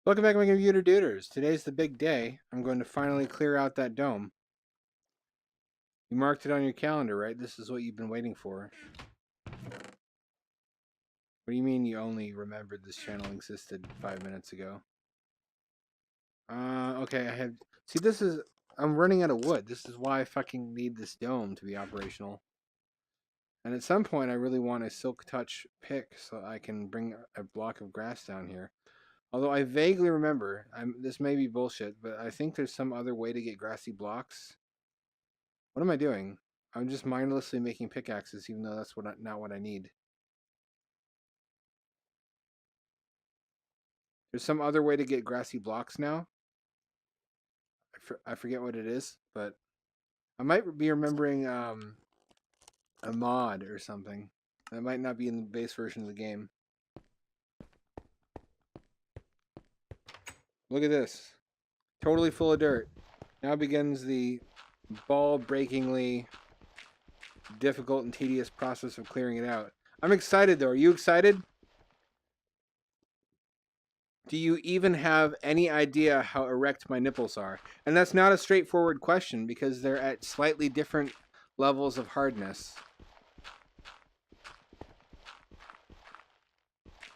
Welcome back, my computer duders. Today's the big day. I'm going to finally clear out that dome. You marked it on your calendar, right? This is what you've been waiting for. What do you mean you only remembered this channel existed 5 minutes ago? Okay, I have... See, this is... I'm running out of wood. This is why I fucking need this dome to be operational. And at some point, I really want a silk touch pick so I can bring a block of grass down here. Although I vaguely remember, this may be bullshit, but I think there's some other way to get grassy blocks. What am I doing? I'm just mindlessly making pickaxes, even though that's not what I need. There's some other way to get grassy blocks now. I forget what it is, but I might be remembering a mod or something. That might not be in the base version of the game. Look at this. Totally full of dirt. Now begins the ball-breakingly difficult and tedious process of clearing it out. I'm excited, though. Are you excited? Do you even have any idea how erect my nipples are? And that's not a straightforward question because they're at slightly different levels of hardness.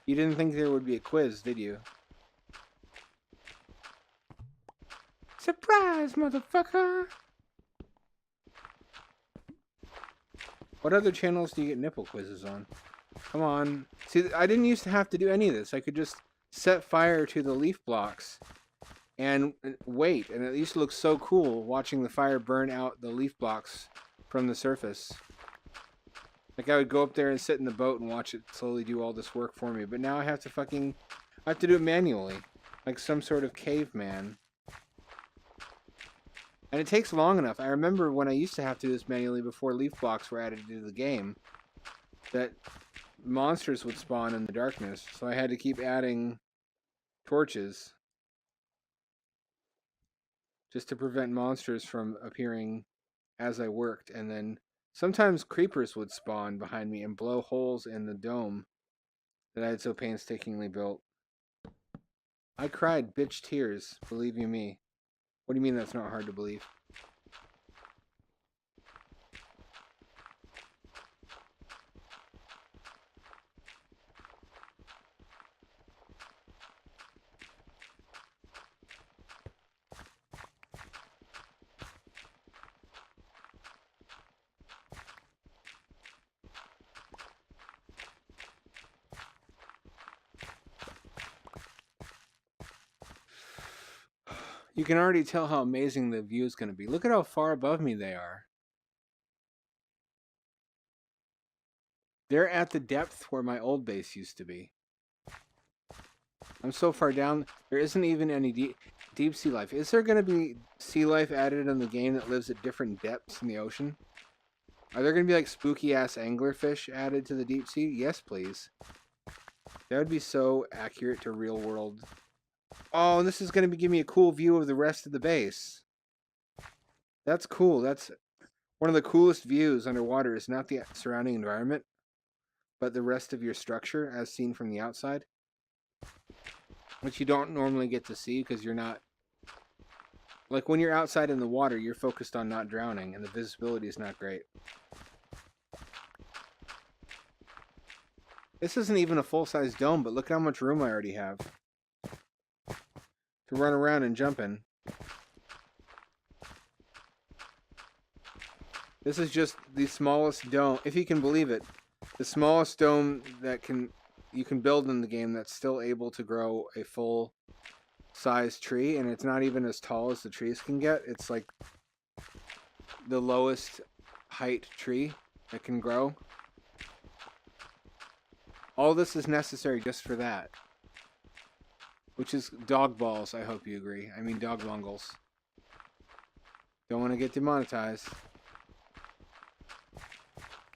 You didn't think there would be a quiz, did you? Surprise, motherfucker! What other channels do you get nipple quizzes on? Come on. See, I didn't used to have to do any of this. I could just set fire to the leaf blocks and wait. And it used to look so cool watching the fire burn out the leaf blocks from the surface. Like I would go up there and sit in the boat and watch it slowly do all this work for me. But now I have to do it manually. Like some sort of caveman. And it takes long enough. I remember when I used to have to do this manually before leaf blocks were added to the game, that monsters would spawn in the darkness. So I had to keep adding torches just to prevent monsters from appearing as I worked. And then sometimes creepers would spawn behind me and blow holes in the dome that I had so painstakingly built. I cried bitch tears, believe you me. What do you mean that's not hard to believe? You can already tell how amazing the view is going to be. Look at how far above me they are. They're at the depth where my old base used to be. I'm so far down, there isn't even any deep sea life. Is there going to be sea life added in the game that lives at different depths in the ocean? Are there going to be like spooky ass anglerfish added to the deep sea? Yes, please. That would be so accurate to real world. Oh, and this is going to give me a cool view of the rest of the base. That's cool. That's one of the coolest views underwater is not the surrounding environment, but the rest of your structure as seen from the outside. Which you don't normally get to see because you're not... Like when you're outside in the water, you're focused on not drowning and the visibility is not great. This isn't even a full-size dome, but look at how much room I already have to run around and jump in. This is just the smallest dome, if you can believe it, the smallest dome that you can build in the game that's still able to grow a full-size tree, and it's not even as tall as the trees can get. It's like the lowest height tree that can grow. All this is necessary just for that. Which is dog balls, I hope you agree. I mean dog bungles. Don't want to get demonetized.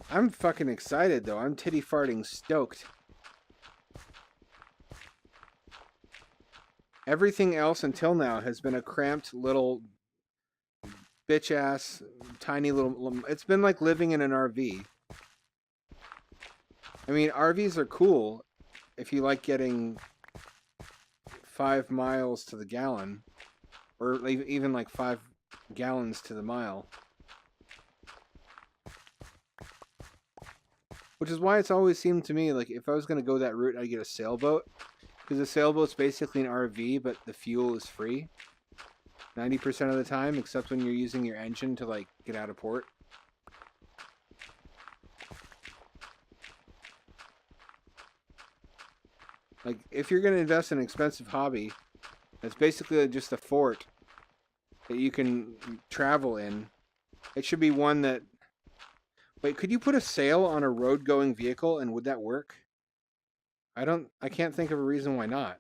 I'm fucking excited though. I'm titty farting stoked. Everything else until now has been a cramped little bitch ass tiny little... It's been like living in an RV. I mean, RVs are cool if you like getting 5 miles to the gallon, or even like 5 gallons to the mile. Which is why it's always seemed to me like if I was going to go that route, I'd get a sailboat. Because a sailboat's basically an RV, but the fuel is free 90% of the time, except when you're using your engine to like get out of port. Like, if you're going to invest in an expensive hobby, that's basically just a fort that you can travel in. It should be one that... Wait, could you put a sail on a road-going vehicle, and would that work? I can't think of a reason why not.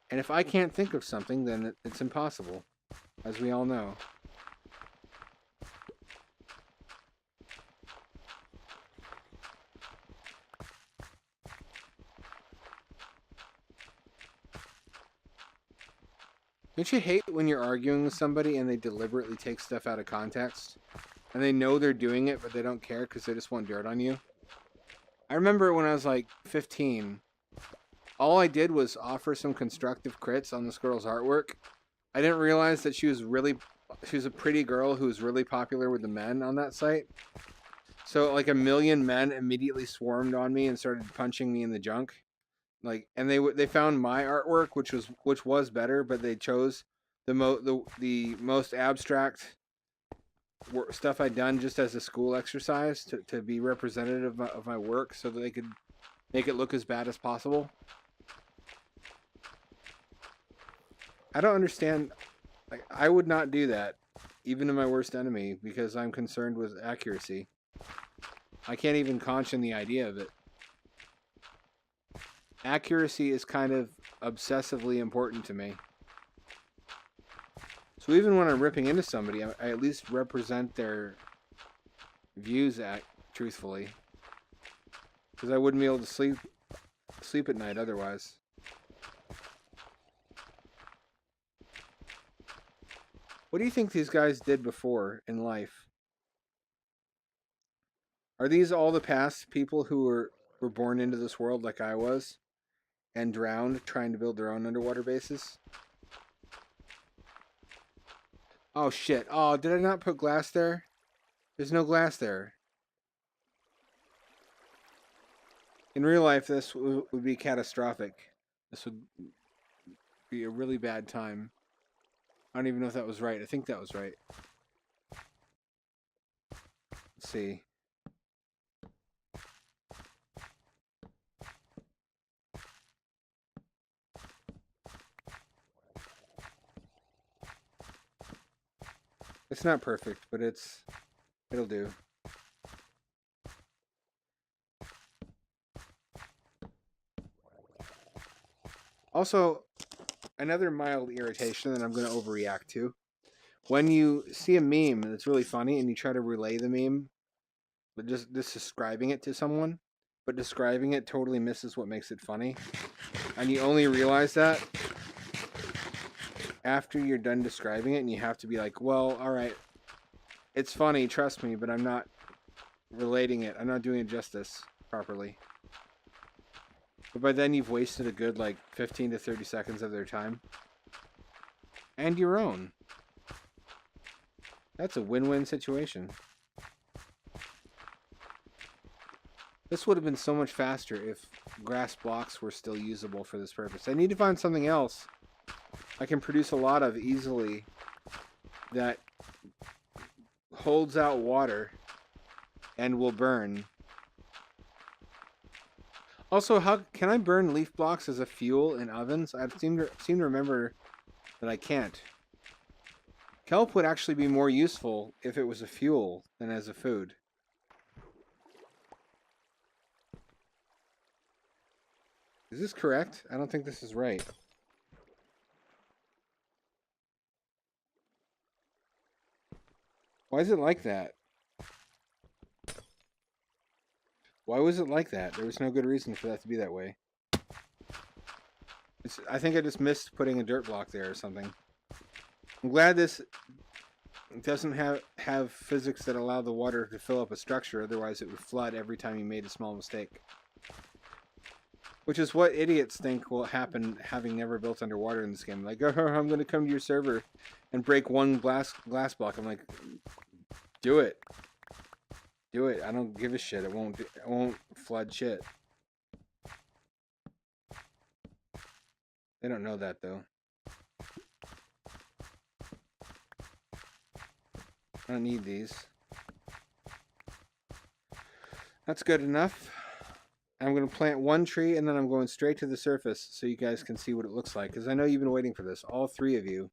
And if I can't think of something, then it's impossible, as we all know. Don't you hate when you're arguing with somebody and they deliberately take stuff out of context? And they know they're doing it, but they don't care because they just want dirt on you? I remember when I was like 15, all I did was offer some constructive crits on this girl's artwork. I didn't realize that she was a pretty girl who was really popular with the men on that site. So like 1 million men immediately swarmed on me and started punching me in the junk. Like, and they found my artwork, which was better, but they chose the most abstract stuff I'd done just as a school exercise to be representative of my work, so that they could make it look as bad as possible. I don't understand. Like, I would not do that, even to my worst enemy, because I'm concerned with accuracy. I can't even conscience the idea of it. Accuracy is kind of obsessively important to me. So even when I'm ripping into somebody, I at least represent their views truthfully. Because I wouldn't be able to sleep at night otherwise. What do you think these guys did before in life? Are these all the past people who were born into this world like I was? And drowned trying to build their own underwater bases? Oh shit. Oh, did I not put glass there? There's no glass there. In real life, this would be catastrophic. This would be a really bad time. I don't even know if that was right. I think that was right. Let's see. It's not perfect, but it'll do. Also, another mild irritation that I'm going to overreact to. When you see a meme that's really funny and you try to relay the meme, but just describing it to someone, but describing it totally misses what makes it funny. And you only realize that after you're done describing it, and you have to be like, well, all right, it's funny, trust me, but I'm not relating it. I'm not doing it justice properly. But by then you've wasted a good like 15 to 30 seconds of their time. And your own. That's a win-win situation. This would have been so much faster if grass blocks were still usable for this purpose. I need to find something else I can produce a lot of easily that holds out water and will burn. Also, how can I burn leaf blocks as a fuel in ovens? I seem to remember that I can't. Kelp would actually be more useful if it was a fuel than as a food. Is this correct? I don't think this is right. Why is it like that? Why was it like that? There was no good reason for that to be that way. I think I just missed putting a dirt block there or something. I'm glad this doesn't have physics that allow the water to fill up a structure, otherwise it would flood every time you made a small mistake. Which is what idiots think will happen having never built underwater in this game. Like, oh, I'm going to come to your server and break one glass block. I'm like, do it. Do it. I don't give a shit. It won't flood shit. They don't know that, though. I don't need these. That's good enough. I'm going to plant one tree, and then I'm going straight to the surface so you guys can see what it looks like. Because I know you've been waiting for this. All three of you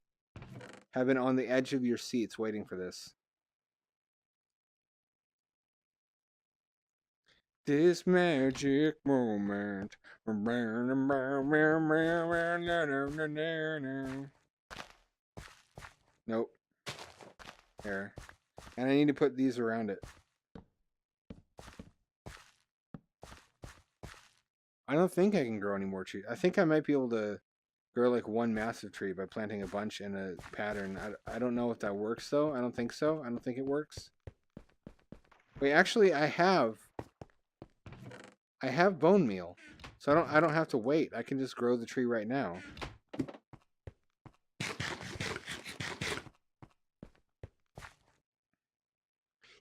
have been on the edge of your seats waiting for this. This magic moment. Nope. There. And I need to put these around it. I don't think I can grow any more trees. I think I might be able to grow like one massive tree by planting a bunch in a pattern. I don't know if that works though. I don't think so. I don't think it works. Wait, actually I have bone meal. So I don't have to wait. I can just grow the tree right now.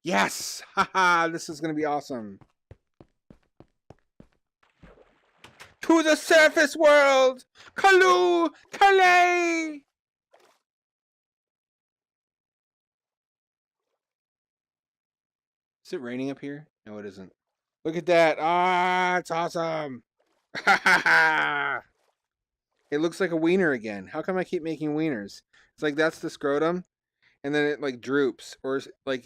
Yes! Haha, this is going to be awesome. To the surface world! Kalu! Calais! Is it raining up here? No, it isn't. Look at that. Ah, it's awesome. It looks like a wiener again. How come I keep making wieners? It's like that's the scrotum, and then it like droops, or like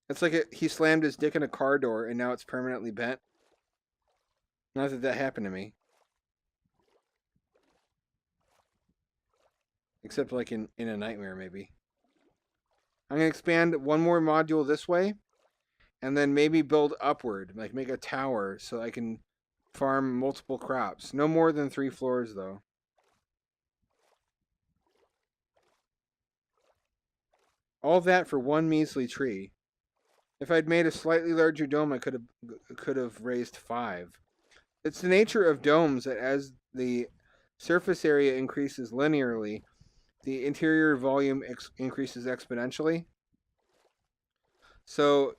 it's like he slammed his dick in a car door, and now it's permanently bent. Not that that happened to me, except like in a nightmare maybe. I'm gonna expand one more module this way, and then maybe build upward, like make a tower so I can farm multiple crops. No more than 3 floors though. All that for one measly tree. If I'd made a slightly larger dome, I could have raised 5. It's the nature of domes that as the surface area increases linearly, the interior volume increases exponentially. So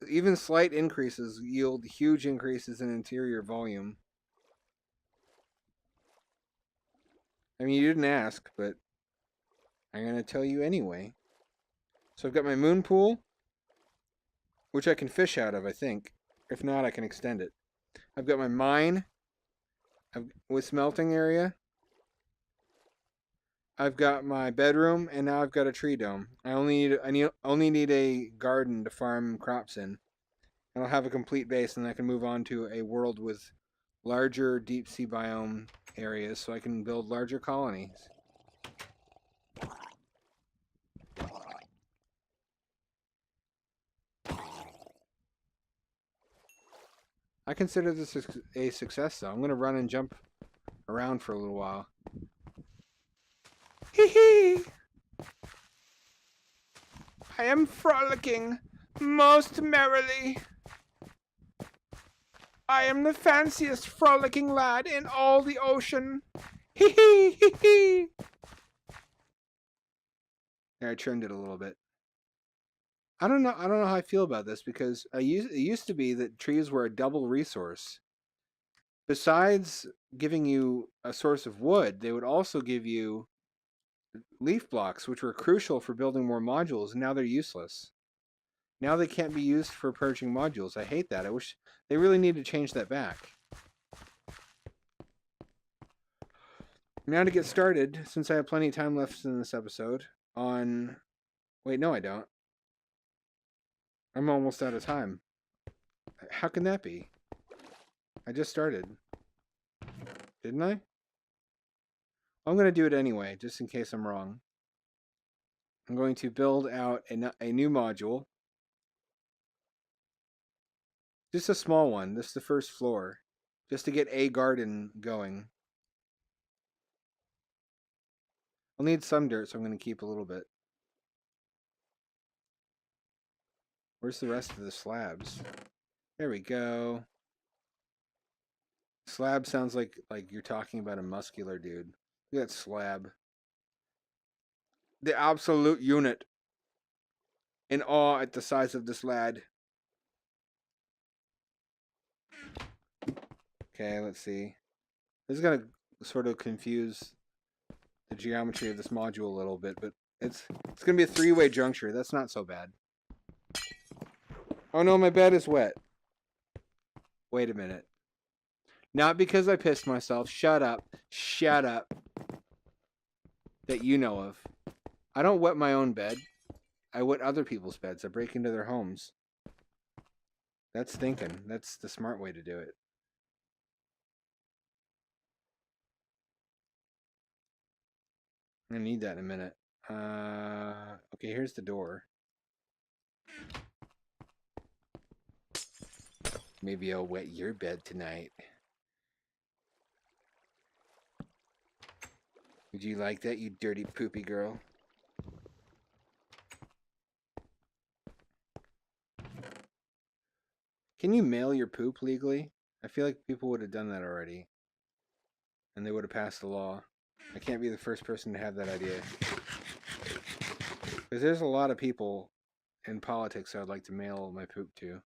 even slight increases yield huge increases in interior volume. I mean, you didn't ask, but I'm going to tell you anyway. So I've got my moon pool, which I can fish out of, I think. If not, I can extend it. I've got my mine with smelting area. I've got my bedroom, and now I've got a tree dome. I only need a garden to farm crops in, and I'll have a complete base, and I can move on to a world with larger deep sea biome areas, so I can build larger colonies. I consider this a success, though. I'm going to run and jump around for a little while. Hee hee! I am frolicking most merrily. I am the fanciest frolicking lad in all the ocean. Hee hee hee hee! There, I trimmed it a little bit. I don't know how I feel about this because it used to be that trees were a double resource. Besides giving you a source of wood, they would also give you leaf blocks, which were crucial for building more modules, and now they're useless. Now they can't be used for purging modules. I hate that. I wish they really need to change that back. Now to get started, since I have plenty of time left in this episode, on... Wait, no I don't. I'm almost out of time. How can that be? I just started. Didn't I? I'm going to do it anyway, just in case I'm wrong. I'm going to build out a new module. Just a small one. This is the first floor. Just to get a garden going. I'll need some dirt, so I'm going to keep a little bit. Where's the rest of the slabs? There we go. Slab sounds like you're talking about a muscular dude. Look at that slab. The absolute unit. In awe at the size of this lad. Okay, let's see. This is gonna sort of confuse the geometry of this module a little bit, but it's gonna be a three-way juncture. That's not so bad. Oh no, my bed is wet. Wait a minute. Not because I pissed myself. Shut up. Shut up. That you know of. I don't wet my own bed. I wet other people's beds. I break into their homes. That's thinking. That's the smart way to do it. I'm gonna need that in a minute. Okay, here's the door. Maybe I'll wet your bed tonight. Would you like that, you dirty poopy girl? Can you mail your poop legally? I feel like people would have done that already. And they would have passed the law. I can't be the first person to have that idea. Because there's a lot of people in politics I'd like to mail my poop to.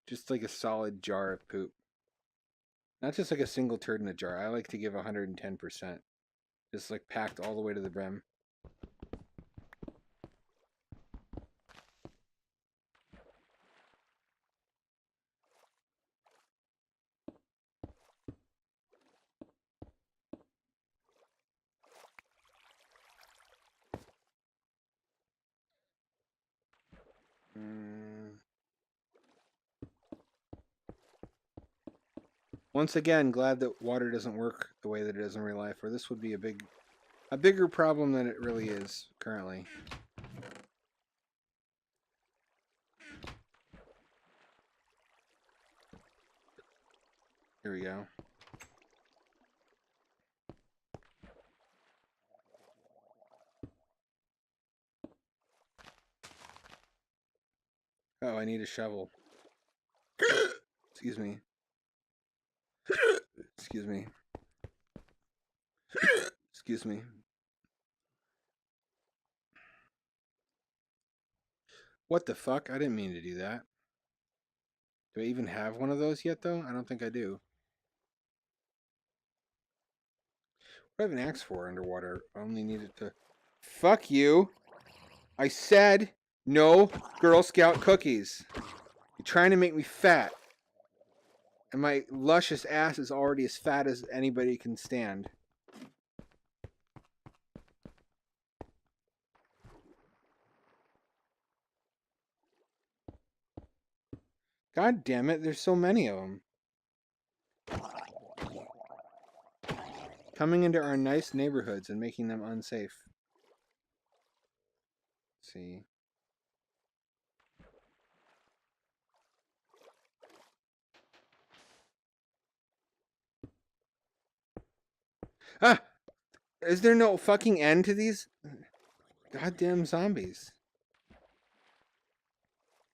Just like a solid jar of poop. Not just like a single turd in a jar. I like to give 110%. Just like packed all the way to the brim. Once again, glad that water doesn't work the way that it does in real life, or this would be a bigger problem than it really is currently. Here we go. Oh, I need a shovel. Excuse me. Excuse me. Excuse me. What the fuck? I didn't mean to do that. Do I even have one of those yet, though? I don't think I do. What do I have an axe for underwater? I only needed to... Fuck you! I said no Girl Scout cookies. You're trying to make me fat. And my luscious ass is already as fat as anybody can stand. God damn it, there's so many of them. Coming into our nice neighborhoods and making them unsafe. Let's see. Ah! Is there no fucking end to these goddamn zombies?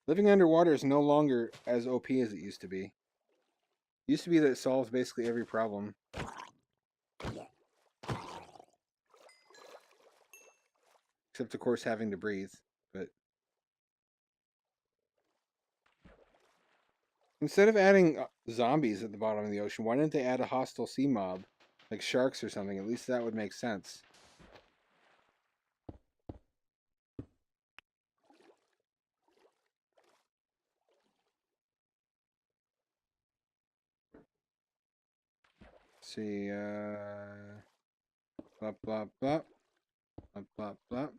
Living underwater is no longer as OP as it used to be. It used to be that it solves basically every problem. Except, of course, having to breathe. But instead of adding zombies at the bottom of the ocean, why didn't they add a hostile sea mob? Like sharks or something. At least that would make sense. Let's see, blop, blop, blop. Blop, blop, blop.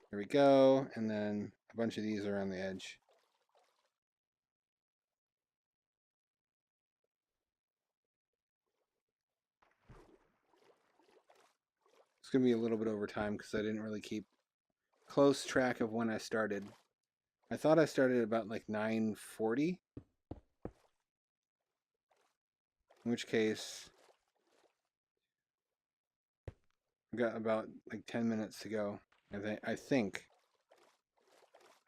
There we go. And then a bunch of these are on the edge. It's going to be a little bit over time because I didn't really keep close track of when I started. I thought I started about like 9:40. In which case, I've got about like 10 minutes to go. I think.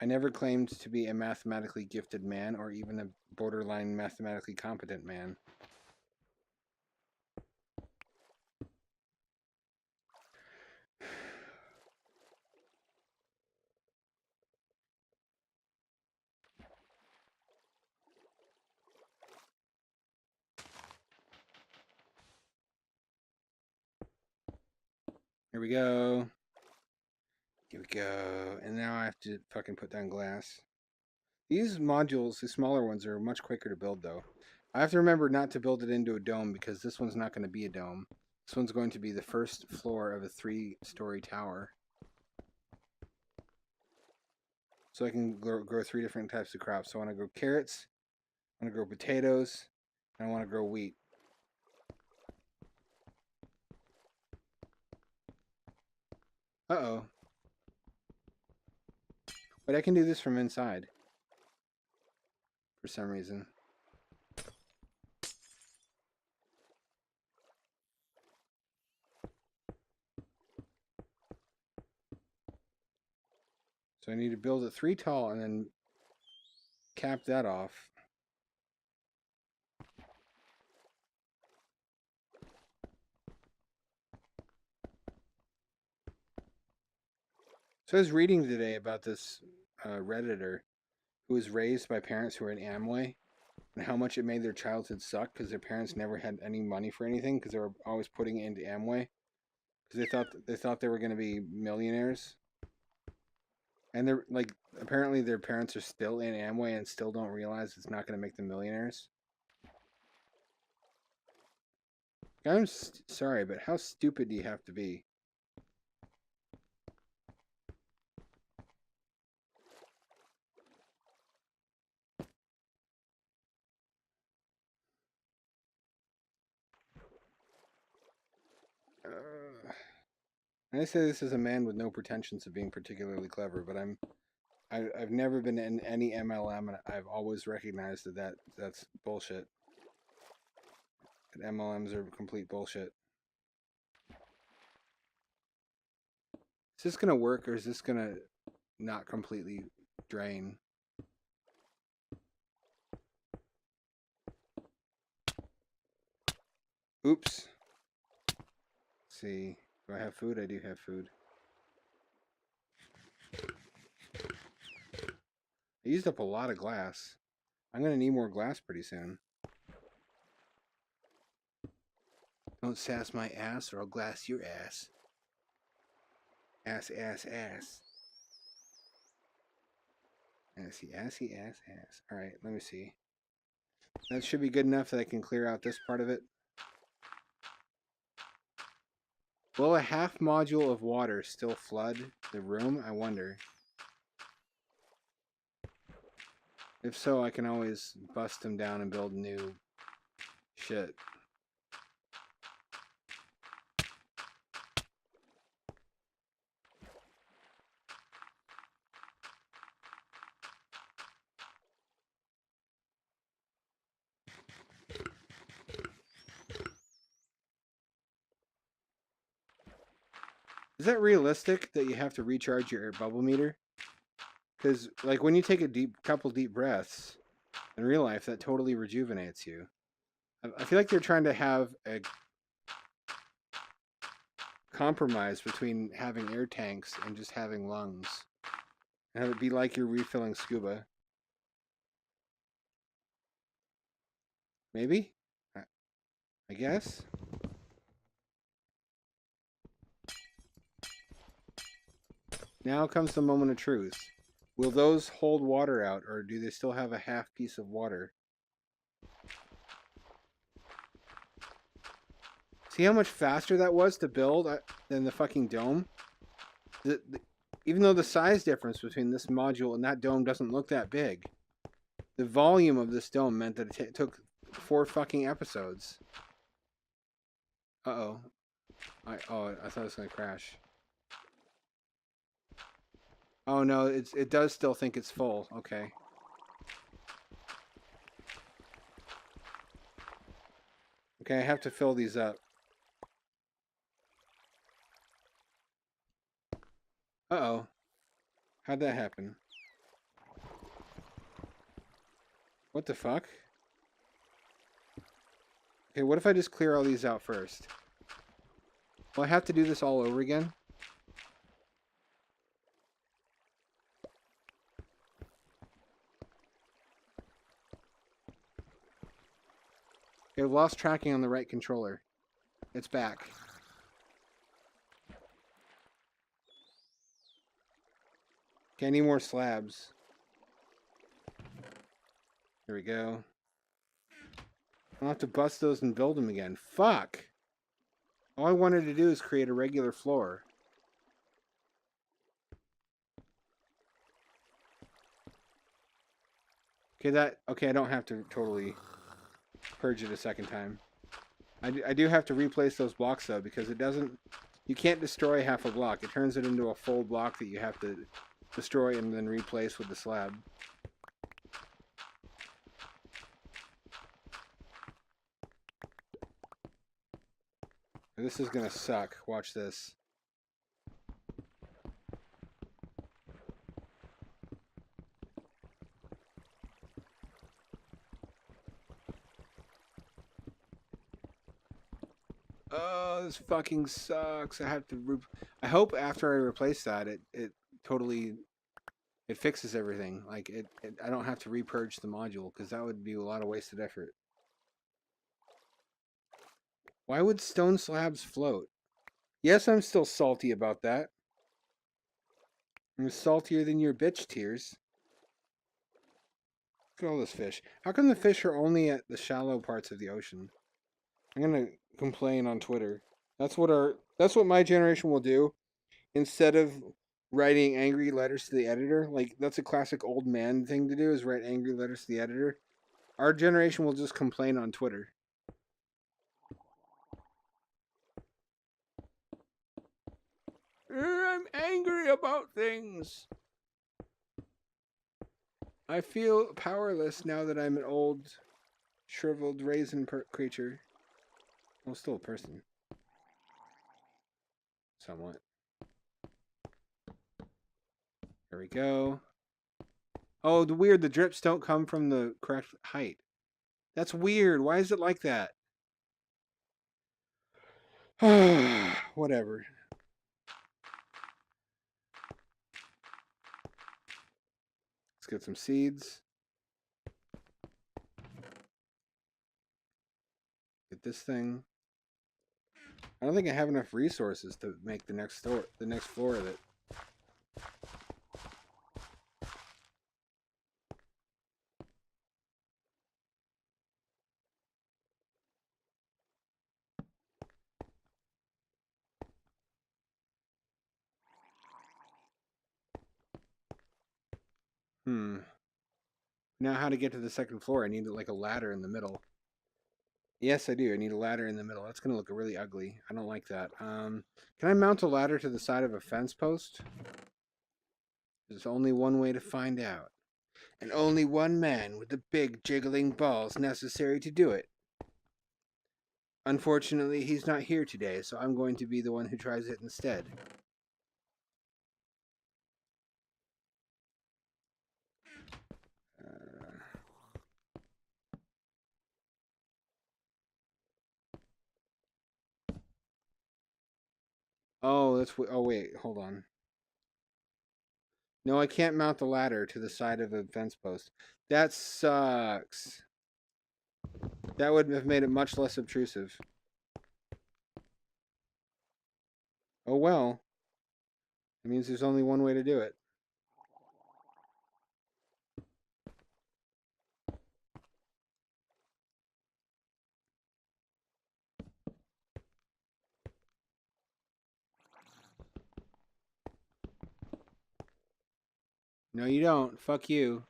I never claimed to be a mathematically gifted man or even a borderline mathematically competent man. Here we go. Here we go. And now I have to fucking put down glass. These modules, the smaller ones, are much quicker to build, though. I have to remember not to build it into a dome because this one's not going to be a dome. This one's going to be the first floor of a 3-story tower. So I can grow 3 different types of crops. So I want to grow carrots, I want to grow potatoes, and I want to grow wheat. Uh-oh. But I can do this from inside. For some reason. So I need to build it 3 tall and then cap that off. So I was reading today about this Redditor who was raised by parents who were in Amway and how much it made their childhood suck because their parents never had any money for anything because they were always putting it into Amway because they thought they were going to be millionaires. And they're like, apparently their parents are still in Amway and still don't realize it's not going to make them millionaires. I'm sorry, but how stupid do you have to be? I say this as a man with no pretensions of being particularly clever, but I've never been in any MLM, and I've always recognized that's bullshit. That MLMs are complete bullshit. Is this gonna work, or is this gonna not completely drain? Oops. Let's see, do I have food? I do have food. I used up a lot of glass. I'm gonna need more glass pretty soon. Don't sass my ass or I'll glass your ass. Ass, ass, ass. Assy, assy, ass, ass. Alright, let me see. That should be good enough that I can clear out this part of it. Will a half module of water still flood the room? I wonder. If so, I can always bust them down and build new shit. Is that realistic that you have to recharge your air bubble meter? Because, like, when you take a couple deep breaths in real life, that totally rejuvenates you. I feel like they're trying to have a compromise between having air tanks and just having lungs. And have it be like you're refilling scuba. Maybe? I guess? Now comes the moment of truth. Will those hold water out, or do they still have a half piece of water? See how much faster that was to build than the fucking dome? Even though the size difference between this module and that dome doesn't look that big, the volume of this dome meant that it took 4 fucking episodes. Uh-oh. I thought it was going to crash. Oh no, it does still think it's full. Okay. Okay, I have to fill these up. Uh-oh. How'd that happen? What the fuck? Okay, what if I just clear all these out first? Will I have to do this all over again? Okay, I've lost tracking on the right controller. It's back. Okay, I need more slabs. There we go. I'll have to bust those and build them again. Fuck! All I wanted to do is create a regular floor. Okay, I don't have to totally purge it a second time. I do have to replace those blocks though, because it doesn't... You can't destroy half a block. It turns it into a full block that you have to destroy and then replace with the slab. This is gonna suck. Watch this. Oh, this fucking sucks. I have to... I hope after I replace that, it totally... It fixes everything. Like, I don't have to repurge the module, because that would be a lot of wasted effort. Why would stone slabs float? Yes, I'm still salty about that. I'm saltier than your bitch tears. Look at all this fish. How come the fish are only at the shallow parts of the ocean? I'm gonna complain on Twitter. That's what my generation will do. Instead of writing angry letters to the editor, like that's a classic old man thing to do, is write angry letters to the editor. Our generation will just complain on Twitter. I'm angry about things. I feel powerless now that I'm an old, shriveled raisin creature. Well, still a person. Somewhat. There we go. Oh, the drips don't come from the correct height. That's weird. Why is it like that? Whatever. Let's get some seeds. Get this thing. I don't think I have enough resources to make the next floor of it. Now how to get to the second floor? I need like a ladder in the middle. Yes, I do. I need a ladder in the middle. That's gonna look really ugly. I don't like that. Can I mount a ladder to the side of a fence post? There's only one way to find out. And only one man with the big jiggling balls necessary to do it. Unfortunately, he's not here today, so I'm going to be the one who tries it instead. Oh, wait, hold on. No, I can't mount the ladder to the side of a fence post. That sucks. That would have made it much less obtrusive. Oh well. It means there's only one way to do it. No, you don't. Fuck you.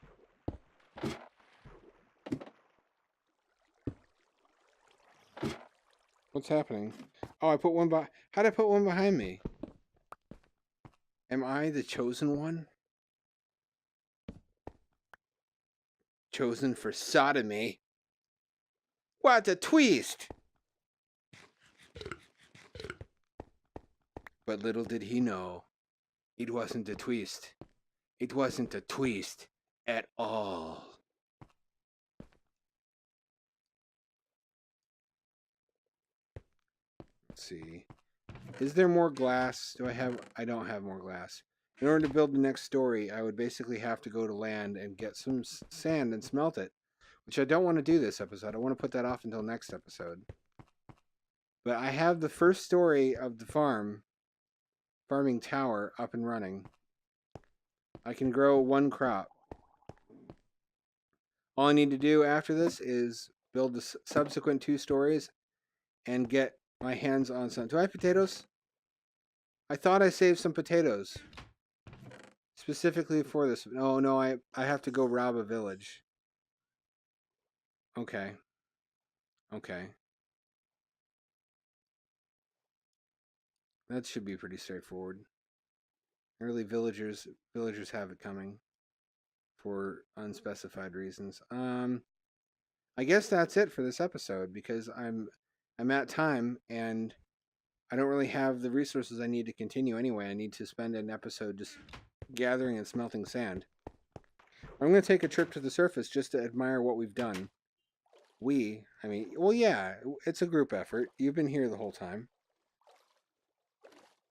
What's happening? Oh, I put one by... How'd I put one behind me? Am I the chosen one? Chosen for sodomy? What a twist! But little did he know, it wasn't a twist. It wasn't a twist at all. Let's see. Is there more glass? I don't have more glass. In order to build the next story, I would basically have to go to land and get some sand and smelt it, which I don't want to do this episode. I want to put that off until next episode. But I have the first story of the farming tower, up and running. I can grow one crop. All I need to do after this is build the subsequent 2 stories and get my hands on some. Do I have potatoes? I thought I saved some potatoes. Specifically for this. Oh, no, I have to go rob a village. Okay. Okay. That should be pretty straightforward. Early villagers have it coming for unspecified reasons. I guess that's it for this episode because I'm at time and I don't really have the resources I need to continue anyway. I need to spend an episode just gathering and smelting sand. I'm going to take a trip to the surface just to admire what we've done. Well, yeah, it's a group effort. You've been here the whole time.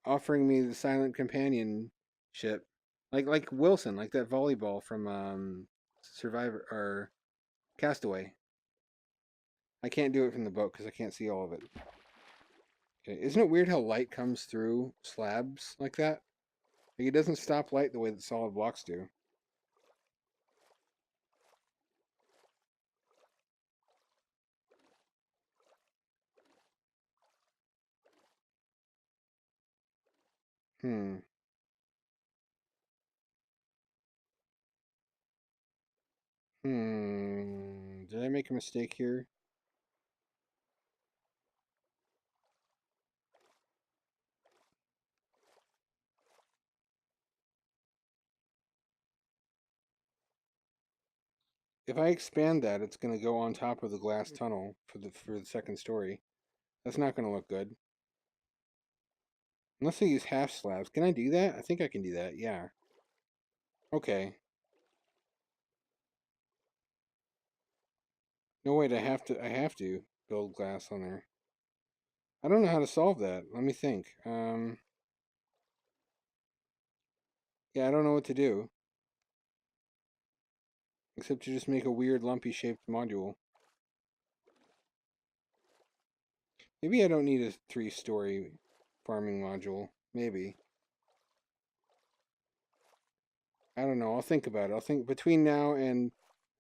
Offering me the silent companionship. Like Wilson, like that volleyball from Survivor or Castaway. I can't do it from the boat because I can't see all of it. Okay. Isn't it weird how light comes through slabs like that? Like it doesn't stop light the way that solid blocks do. Hmm. Did I make a mistake here? If I expand that, it's going to go on top of the glass tunnel for the second story. That's not going to look good. Unless I use half slabs. Can I do that? I think I can do that. Yeah. Okay. No, wait. I have to build glass on there. I don't know how to solve that. Let me think. Yeah, I don't know what to do. Except to just make a weird lumpy shaped module. Maybe I don't need a 3-story farming module. Maybe. I don't know. I'll think about it. I'll think between now and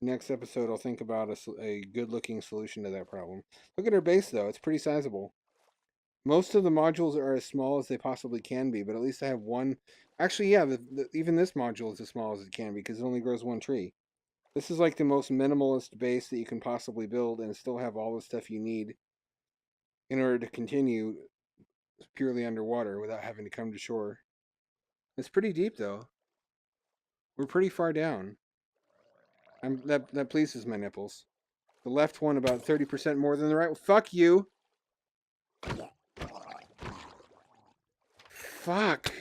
next episode, I'll think about a good looking solution to that problem. Look at our base, though. It's pretty sizable. Most of the modules are as small as they possibly can be, but at least I have one. Actually, yeah, even this module is as small as it can be because it only grows one tree. This is like the most minimalist base that you can possibly build and still have all the stuff you need in order to continue purely underwater without having to come to shore. It's pretty deep, though. We're pretty far down. That pleases my nipples. The left one about 30% more than the right. Fuck you. Fuck.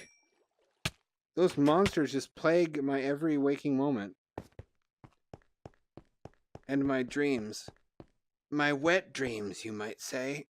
Those monsters just plague my every waking moment. And my dreams. My wet dreams, you might say.